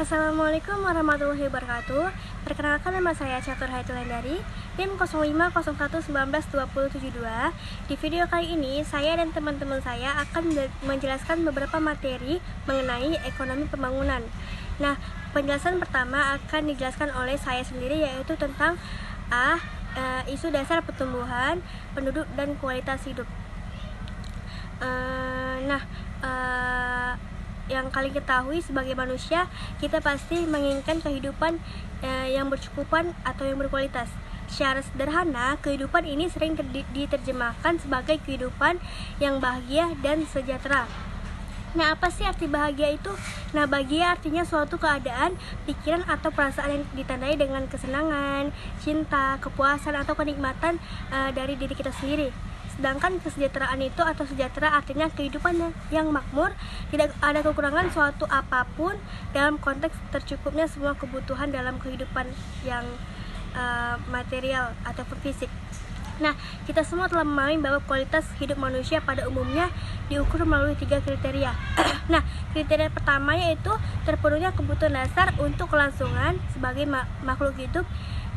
Assalamualaikum warahmatullahi wabarakatuh. Perkenalkan, nama saya Catur Haitulandari, NIM 0501192072. Di video kali ini, saya dan teman-teman saya akan menjelaskan beberapa materi mengenai ekonomi pembangunan. Nah, penjelasan pertama akan dijelaskan oleh saya sendiri, yaitu tentang isu dasar pertumbuhan penduduk dan kualitas hidup. Yang kalian ketahui, sebagai manusia, kita pasti menginginkan kehidupan yang bercukupan atau yang berkualitas. Secara sederhana, kehidupan ini sering diterjemahkan sebagai kehidupan yang bahagia dan sejahtera. Nah, apa sih arti bahagia itu? Nah, bahagia artinya suatu keadaan, pikiran, atau perasaan yang ditandai dengan kesenangan, cinta, kepuasan, atau kenikmatan dari diri kita sendiri. Sedangkan kesejahteraan itu atau sejahtera artinya kehidupan yang makmur, tidak ada kekurangan suatu apapun dalam konteks tercukupnya semua kebutuhan dalam kehidupan yang material ataupun fisik. Nah, kita semua telah memahami bahwa kualitas hidup manusia pada umumnya diukur melalui 3 kriteria. Nah, kriteria pertama yaitu terpenuhnya kebutuhan dasar untuk kelangsungan sebagai makhluk hidup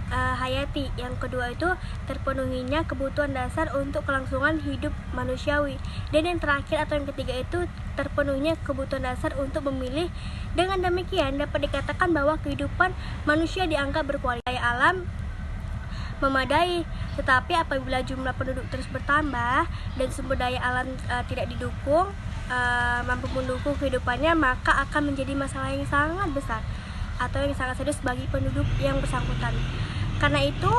hayati. Yang kedua itu terpenuhinya kebutuhan dasar untuk kelangsungan hidup manusiawi. Dan yang terakhir atau yang ketiga itu terpenuhinya kebutuhan dasar untuk memilih. Dengan demikian dapat dikatakan bahwa kehidupan manusia dianggap berkualitas. Daya alam memadai, tetapi apabila jumlah penduduk terus bertambah dan sumber daya alam tidak didukung, mampu mendukung kehidupannya, maka akan menjadi masalah yang sangat besar atau yang sangat serius bagi penduduk yang bersangkutan. Karena itu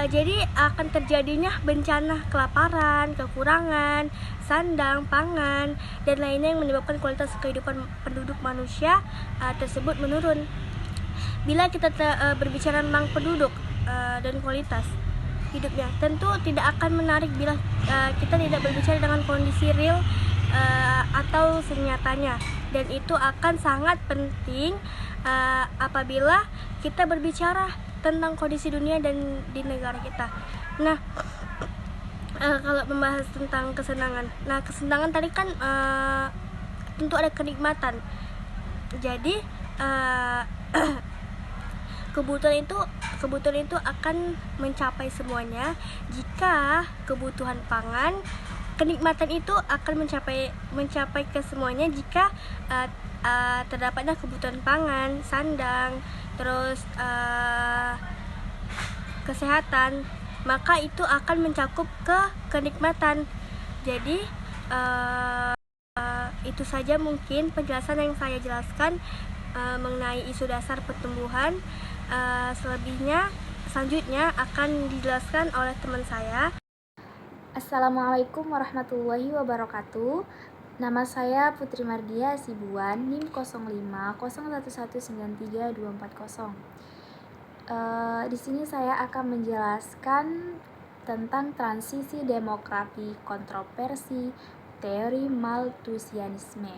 jadi akan terjadinya bencana kelaparan, kekurangan sandang, pangan, dan lainnya yang menyebabkan kualitas kehidupan penduduk manusia tersebut menurun. Bila kita berbicara tentang penduduk dan kualitas hidupnya, tentu tidak akan menarik bila kita tidak berbicara dengan kondisi real atau senyatanya, dan itu akan sangat penting apabila kita berbicara tentang kondisi dunia dan di negara kita. Nah, kalau membahas tentang kesenangan, nah kesenangan tadi kan tentu ada kenikmatan. Jadi kebutuhan itu akan mencapai semuanya jika kebutuhan pangan. Kenikmatan itu akan mencapai ke semuanya jika terdapatnya kebutuhan pangan, sandang, terus kesehatan, maka itu akan mencakup ke kenikmatan. Jadi itu saja mungkin penjelasan yang saya jelaskan mengenai isu dasar pertumbuhan. Selanjutnya akan dijelaskan oleh teman saya. Assalamualaikum warahmatullahi wabarakatuh. Nama saya Putri Mardia Sibuan, NIM 0501193240. Di sini saya akan menjelaskan tentang transisi demografi, kontroversi, teori Malthusianisme.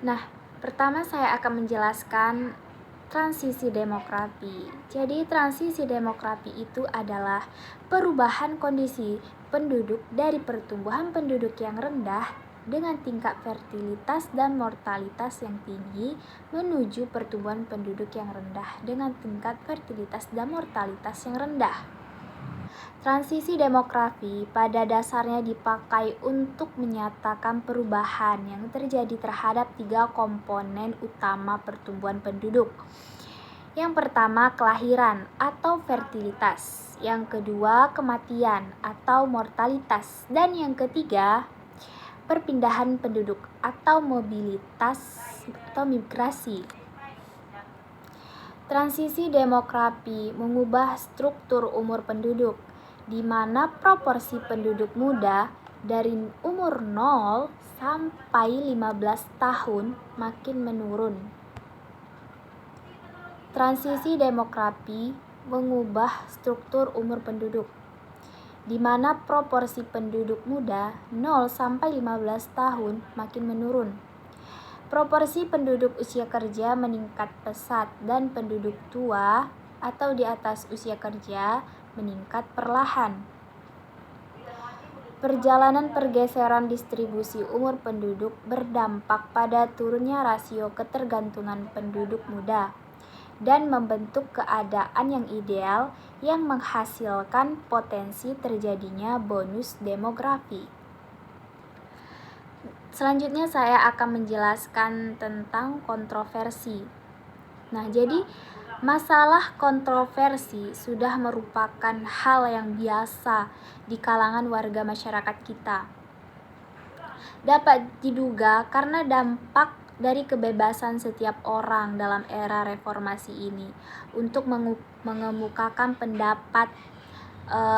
Nah, pertama saya akan menjelaskan transisi demografi. Jadi transisi demografi itu adalah perubahan kondisi penduduk dari pertumbuhan penduduk yang rendah dengan tingkat fertilitas dan mortalitas yang tinggi menuju pertumbuhan penduduk yang rendah dengan tingkat fertilitas dan mortalitas yang rendah. Transisi demografi pada dasarnya dipakai untuk menyatakan perubahan yang terjadi terhadap 3 komponen utama pertumbuhan penduduk. Yang pertama, kelahiran atau fertilitas. Yang kedua, kematian atau mortalitas. Dan yang ketiga, perpindahan penduduk atau mobilitas atau migrasi. Transisi demografi mengubah struktur umur penduduk, di mana proporsi penduduk muda dari umur 0 sampai 15 tahun makin menurun. Transisi demografi mengubah struktur umur penduduk, di mana proporsi penduduk muda 0 sampai 15 tahun makin menurun. Proporsi penduduk usia kerja meningkat pesat dan penduduk tua atau di atas usia kerja meningkat perlahan. Perjalanan pergeseran distribusi umur penduduk berdampak pada turunnya rasio ketergantungan penduduk muda dan membentuk keadaan yang ideal yang menghasilkan potensi terjadinya bonus demografi. Selanjutnya saya akan menjelaskan tentang kontroversi. Nah, jadi masalah kontroversi sudah merupakan hal yang biasa di kalangan warga masyarakat kita. Dapat diduga karena dampak dari kebebasan setiap orang dalam era reformasi ini untuk mengemukakan pendapat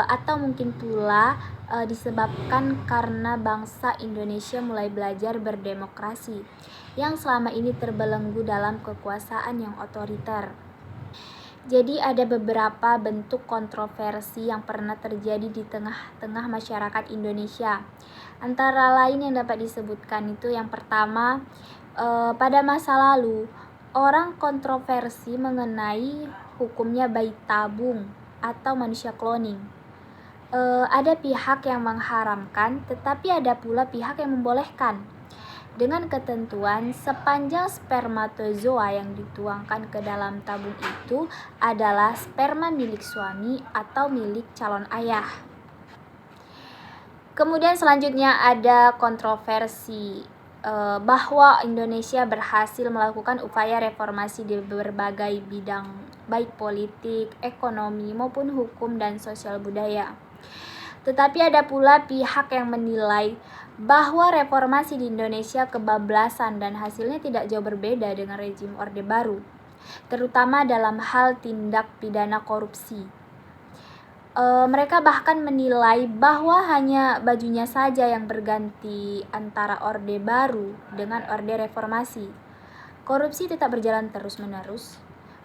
atau mungkin pula disebabkan karena bangsa Indonesia mulai belajar berdemokrasi yang selama ini terbelenggu dalam kekuasaan yang otoriter. Jadi ada beberapa bentuk kontroversi yang pernah terjadi di tengah-tengah masyarakat Indonesia. Antara lain yang dapat disebutkan itu yang pertama, pada masa lalu orang kontroversi mengenai hukumnya bayi tabung atau manusia cloning. Ada pihak yang mengharamkan, tetapi ada pula pihak yang membolehkan. Dengan ketentuan sepanjang spermatozoa yang dituangkan ke dalam tabung itu adalah sperma milik suami atau milik calon ayah. Kemudian selanjutnya ada kontroversi bahwa Indonesia berhasil melakukan upaya reformasi di berbagai bidang baik politik, ekonomi maupun hukum dan sosial budaya. Tetapi ada pula pihak yang menilai bahwa reformasi di Indonesia kebablasan dan hasilnya tidak jauh berbeda dengan rezim Orde Baru, terutama dalam hal tindak pidana korupsi. Mereka bahkan menilai bahwa hanya bajunya saja yang berganti antara Orde Baru dengan Orde Reformasi. Korupsi tetap berjalan terus-menerus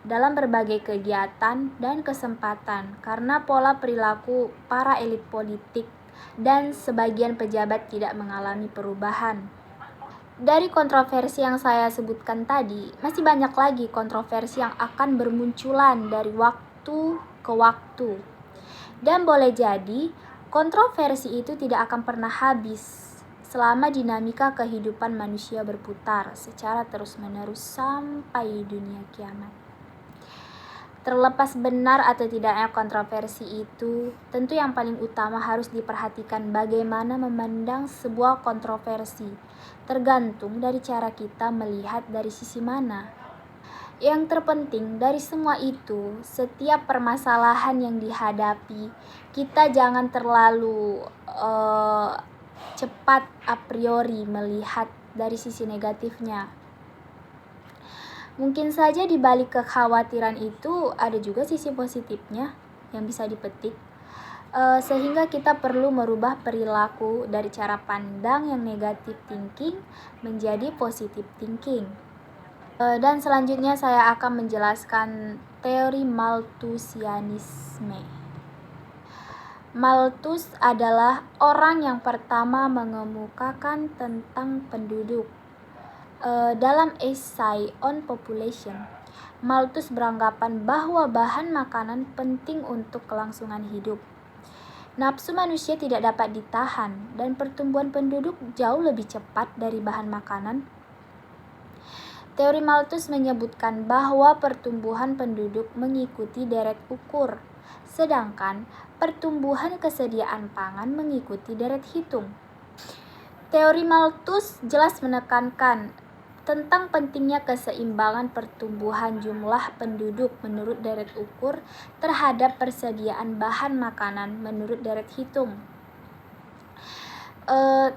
dalam berbagai kegiatan dan kesempatan karena pola perilaku para elit politik dan sebagian pejabat tidak mengalami perubahan. Dari kontroversi yang saya sebutkan tadi, masih banyak lagi kontroversi yang akan bermunculan dari waktu ke waktu. Dan boleh jadi, kontroversi itu tidak akan pernah habis selama dinamika kehidupan manusia berputar secara terus-menerus sampai dunia kiamat. Terlepas benar atau tidaknya kontroversi itu, tentu yang paling utama harus diperhatikan bagaimana memandang sebuah kontroversi, tergantung dari cara kita melihat dari sisi mana. Yang terpenting dari semua itu, setiap permasalahan yang dihadapi, kita jangan terlalu cepat a priori melihat dari sisi negatifnya. Mungkin saja di balik kekhawatiran itu ada juga sisi positifnya yang bisa dipetik, sehingga kita perlu merubah perilaku dari cara pandang yang negatif thinking menjadi positive thinking. Dan selanjutnya saya akan menjelaskan teori Malthusianisme. Malthus adalah orang yang pertama mengemukakan tentang penduduk. Dalam esai On Population, Malthus beranggapan bahwa bahan makanan penting untuk kelangsungan hidup. Nafsu manusia tidak dapat ditahan dan pertumbuhan penduduk jauh lebih cepat dari bahan makanan. Teori Malthus menyebutkan bahwa pertumbuhan penduduk mengikuti deret ukur, sedangkan pertumbuhan kesediaan pangan mengikuti deret hitung. Teori Malthus jelas menekankan tentang pentingnya keseimbangan pertumbuhan jumlah penduduk menurut deret ukur terhadap persediaan bahan makanan menurut deret hitung.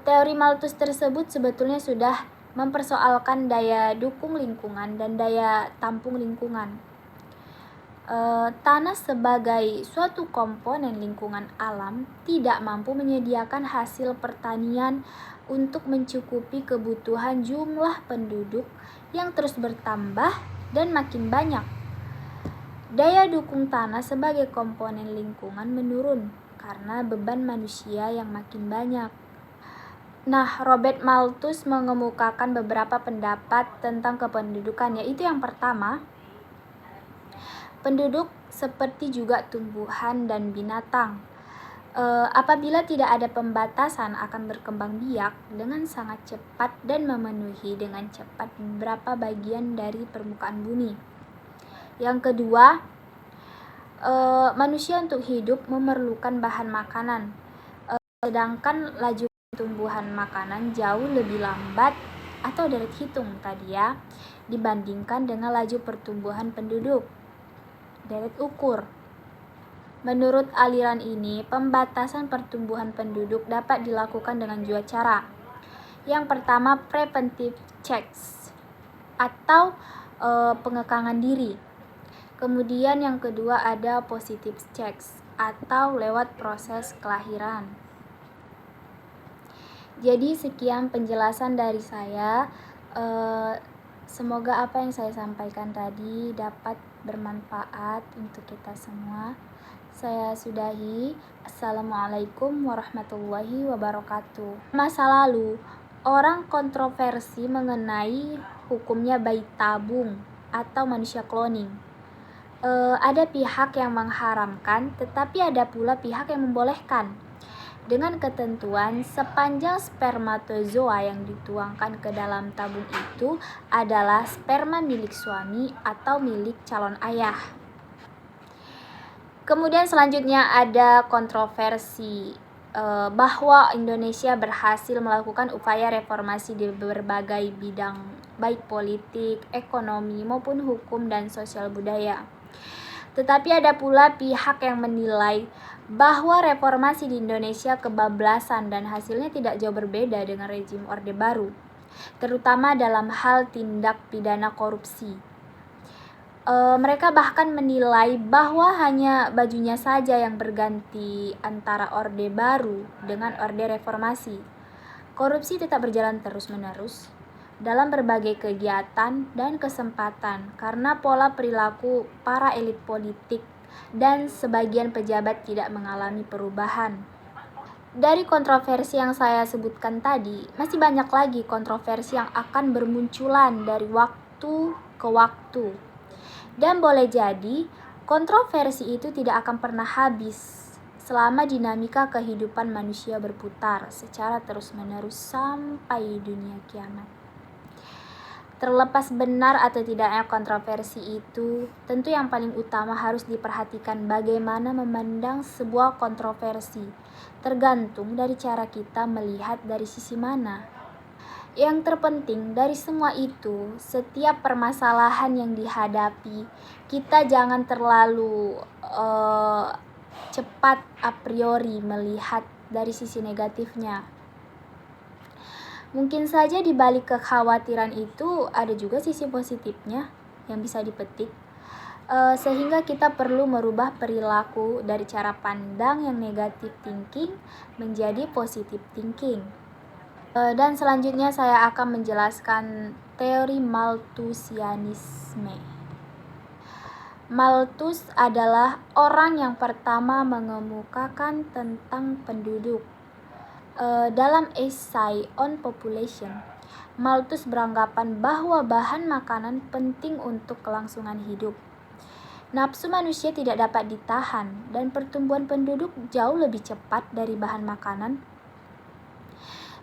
Teori Malthus tersebut sebetulnya sudah mempersoalkan daya dukung lingkungan dan daya tampung lingkungan. Tanah sebagai suatu komponen lingkungan alam tidak mampu menyediakan hasil pertanian untuk mencukupi kebutuhan jumlah penduduk yang terus bertambah dan makin banyak. Daya dukung tanah sebagai komponen lingkungan menurun karena beban manusia yang makin banyak. Nah, Robert Malthus mengemukakan beberapa pendapat tentang kependudukan, yaitu yang pertama, penduduk seperti juga tumbuhan dan binatang. Apabila tidak ada pembatasan akan berkembang biak dengan sangat cepat dan memenuhi dengan cepat beberapa bagian dari permukaan bumi. Yang kedua, manusia untuk hidup memerlukan bahan makanan, sedangkan laju pertumbuhan makanan jauh lebih lambat atau deret hitung tadi ya, dibandingkan dengan laju pertumbuhan penduduk, deret ukur. Menurut aliran ini, pembatasan pertumbuhan penduduk dapat dilakukan dengan dua cara. Yang pertama, preventive checks atau pengekangan diri. Kemudian yang kedua ada positive checks atau lewat proses kelahiran. Jadi sekian penjelasan dari saya. Semoga apa yang saya sampaikan tadi dapat bermanfaat untuk kita semua. Saya sudahi. Assalamualaikum warahmatullahi wabarakatuh. Masa lalu, orang kontroversi mengenai hukumnya bayi tabung atau manusia cloning. Ada pihak yang mengharamkan, tetapi ada pula pihak yang membolehkan. Dengan ketentuan sepanjang spermatozoa yang dituangkan ke dalam tabung itu adalah sperma milik suami atau milik calon ayah. Kemudian selanjutnya ada kontroversi bahwa Indonesia berhasil melakukan upaya reformasi di berbagai bidang baik politik, ekonomi maupun hukum dan sosial budaya. Tetapi ada pula pihak yang menilai bahwa reformasi di Indonesia kebablasan dan hasilnya tidak jauh berbeda dengan rezim Orde Baru, terutama dalam hal tindak pidana korupsi. Mereka bahkan menilai bahwa hanya bajunya saja yang berganti antara Orde Baru dengan Orde Reformasi. Korupsi tetap berjalan terus-menerus dalam berbagai kegiatan dan kesempatan karena pola perilaku para elit politik dan sebagian pejabat tidak mengalami perubahan. Dari kontroversi yang saya sebutkan tadi, masih banyak lagi kontroversi yang akan bermunculan dari waktu ke waktu. Dan boleh jadi, kontroversi itu tidak akan pernah habis selama dinamika kehidupan manusia berputar secara terus-menerus sampai dunia kiamat. Terlepas benar atau tidaknya kontroversi itu, tentu yang paling utama harus diperhatikan bagaimana memandang sebuah kontroversi, tergantung dari cara kita melihat dari sisi mana. Yang terpenting dari semua itu, setiap permasalahan yang dihadapi, kita jangan terlalu cepat a priori melihat dari sisi negatifnya. Mungkin saja di balik kekhawatiran itu ada juga sisi positifnya yang bisa dipetik, sehingga kita perlu merubah perilaku dari cara pandang yang negatif thinking menjadi positive thinking. Dan selanjutnya saya akan menjelaskan teori Malthusianisme. Malthus adalah orang yang pertama mengemukakan tentang penduduk. Dalam esai On Population, Malthus beranggapan bahwa bahan makanan penting untuk kelangsungan hidup. Nafsu manusia tidak dapat ditahan dan pertumbuhan penduduk jauh lebih cepat dari bahan makanan.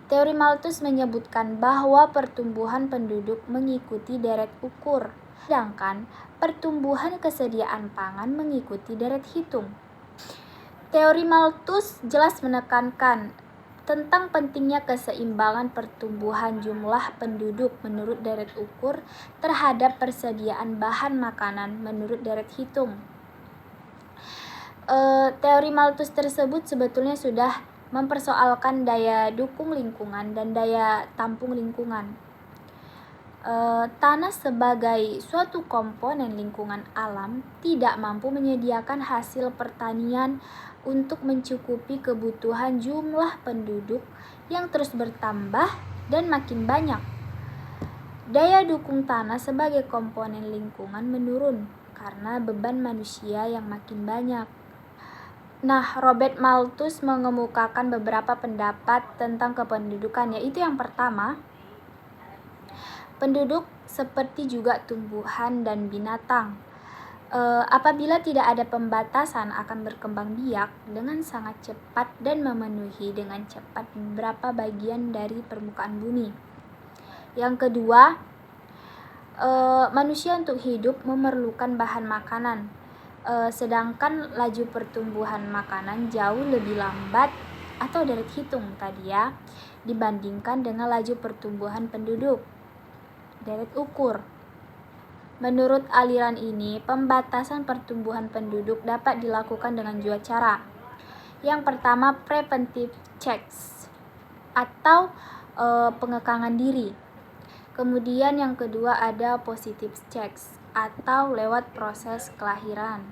Teori Malthus menyebutkan bahwa pertumbuhan penduduk mengikuti deret ukur, sedangkan pertumbuhan kesediaan pangan mengikuti deret hitung. Teori Malthus jelas menekankan tentang pentingnya keseimbangan pertumbuhan jumlah penduduk menurut deret ukur terhadap persediaan bahan makanan menurut deret hitung. Teori Malthus tersebut sebetulnya sudah mempersoalkan daya dukung lingkungan dan daya tampung lingkungan. Tanah sebagai suatu komponen lingkungan alam tidak mampu menyediakan hasil pertanian untuk mencukupi kebutuhan jumlah penduduk yang terus bertambah dan makin banyak. Daya dukung tanah sebagai komponen lingkungan menurun karena beban manusia yang makin banyak. Nah, Robert Malthus mengemukakan beberapa pendapat tentang kependudukan, yaitu yang pertama, penduduk seperti juga tumbuhan dan binatang. Apabila tidak ada pembatasan akan berkembang biak dengan sangat cepat dan memenuhi dengan cepat beberapa bagian dari permukaan bumi. Yang kedua, manusia untuk hidup memerlukan bahan makanan, sedangkan laju pertumbuhan makanan jauh lebih lambat atau deret hitung tadi ya dibandingkan dengan laju pertumbuhan penduduk deret ukur. Menurut aliran ini, pembatasan pertumbuhan penduduk dapat dilakukan dengan dua cara. Yang pertama, preventive checks atau pengekangan diri. Kemudian yang kedua ada positive checks atau lewat proses kelahiran.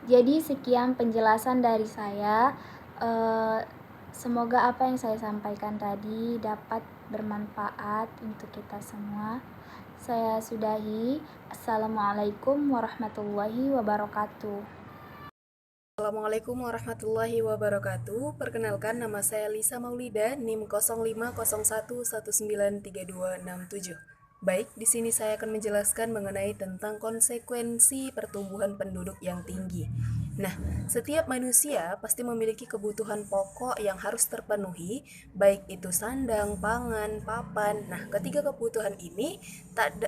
Jadi sekian penjelasan dari saya. Semoga apa yang saya sampaikan tadi dapat bermanfaat untuk kita semua. Saya sudahi. Assalamualaikum warahmatullahi wabarakatuh. Assalamualaikum warahmatullahi wabarakatuh. Perkenalkan, nama saya Lisa Maulida, NIM 0501193267. Baik, di sini saya akan menjelaskan mengenai tentang konsekuensi pertumbuhan penduduk yang tinggi. Nah, setiap manusia pasti memiliki kebutuhan pokok yang harus terpenuhi, baik itu sandang, pangan, papan. Nah, ketiga kebutuhan ini tak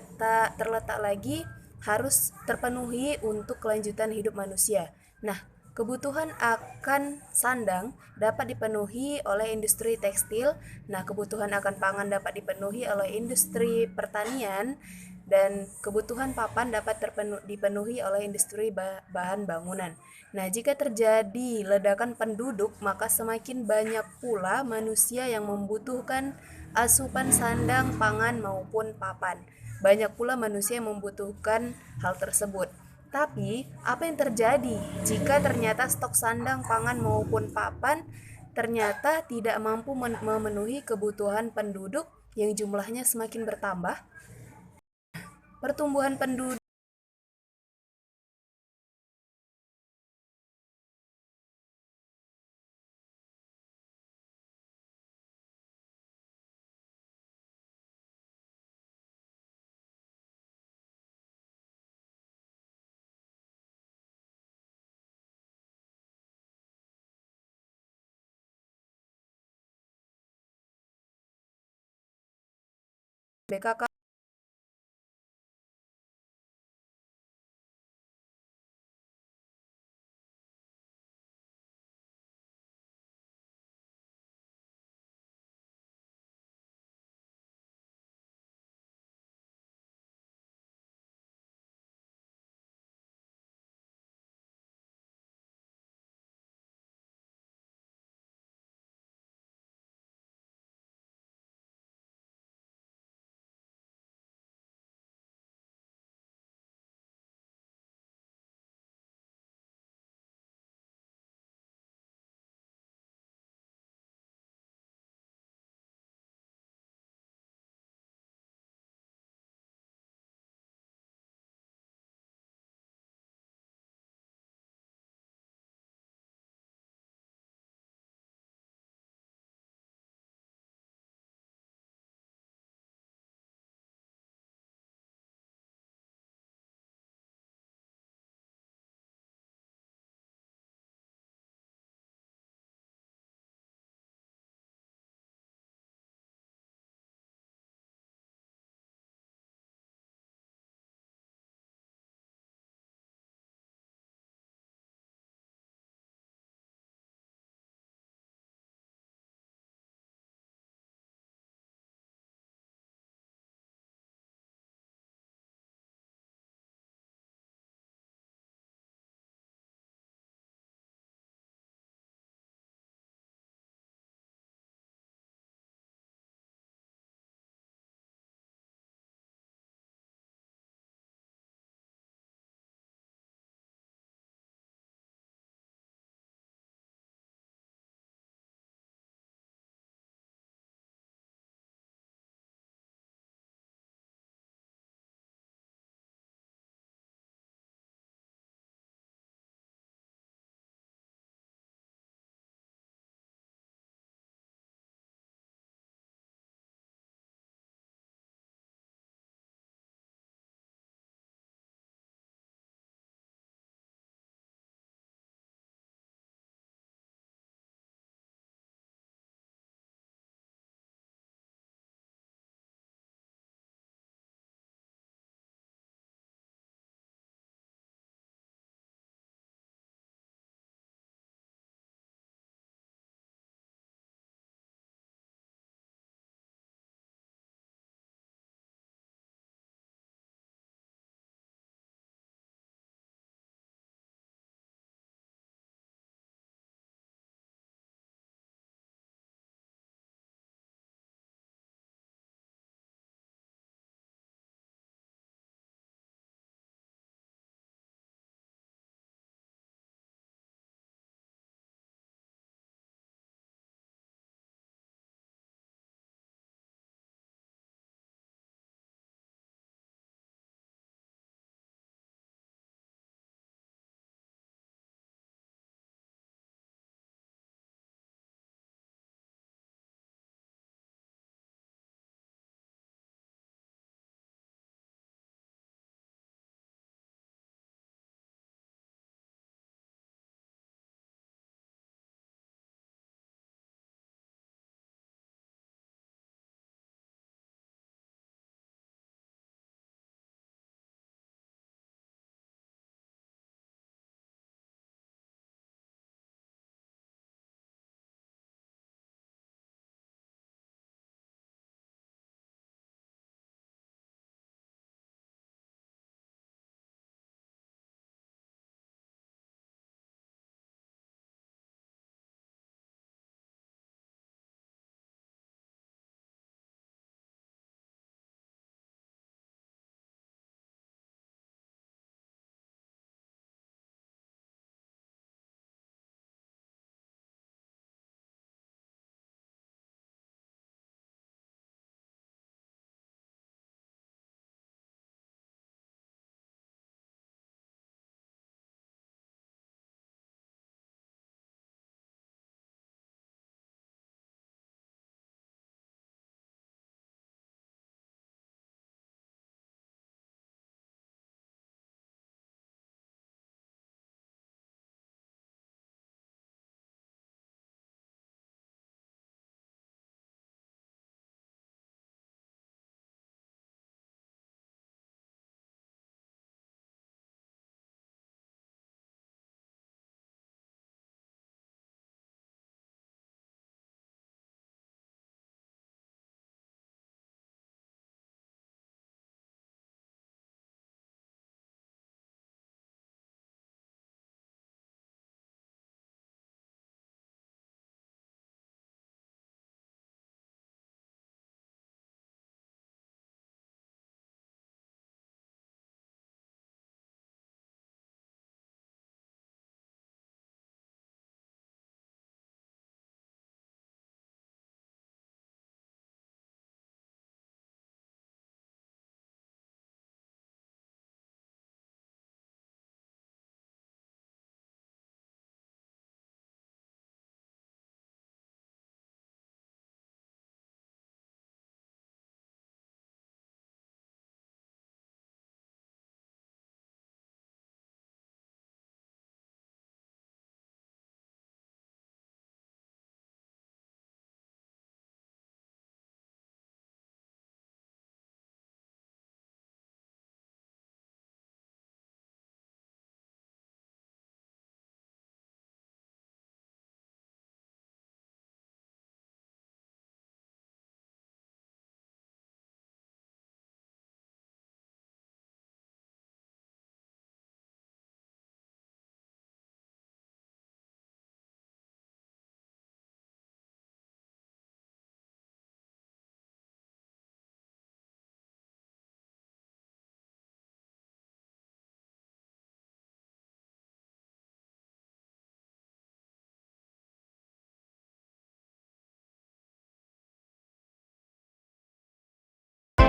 terletak lagi harus terpenuhi untuk kelanjutan hidup manusia. Nah, kebutuhan akan sandang dapat dipenuhi oleh industri tekstil. Nah, kebutuhan akan pangan dapat dipenuhi oleh industri pertanian, dan kebutuhan papan dapat dipenuhi oleh industri bahan bangunan. Nah, jika terjadi ledakan penduduk, maka semakin banyak pula manusia yang membutuhkan asupan sandang, pangan maupun papan. Banyak pula manusia yang membutuhkan hal tersebut. Tapi, apa yang terjadi jika ternyata stok sandang, pangan maupun papan ternyata tidak mampu memenuhi kebutuhan penduduk yang jumlahnya semakin bertambah? Pertumbuhan penduduk BKK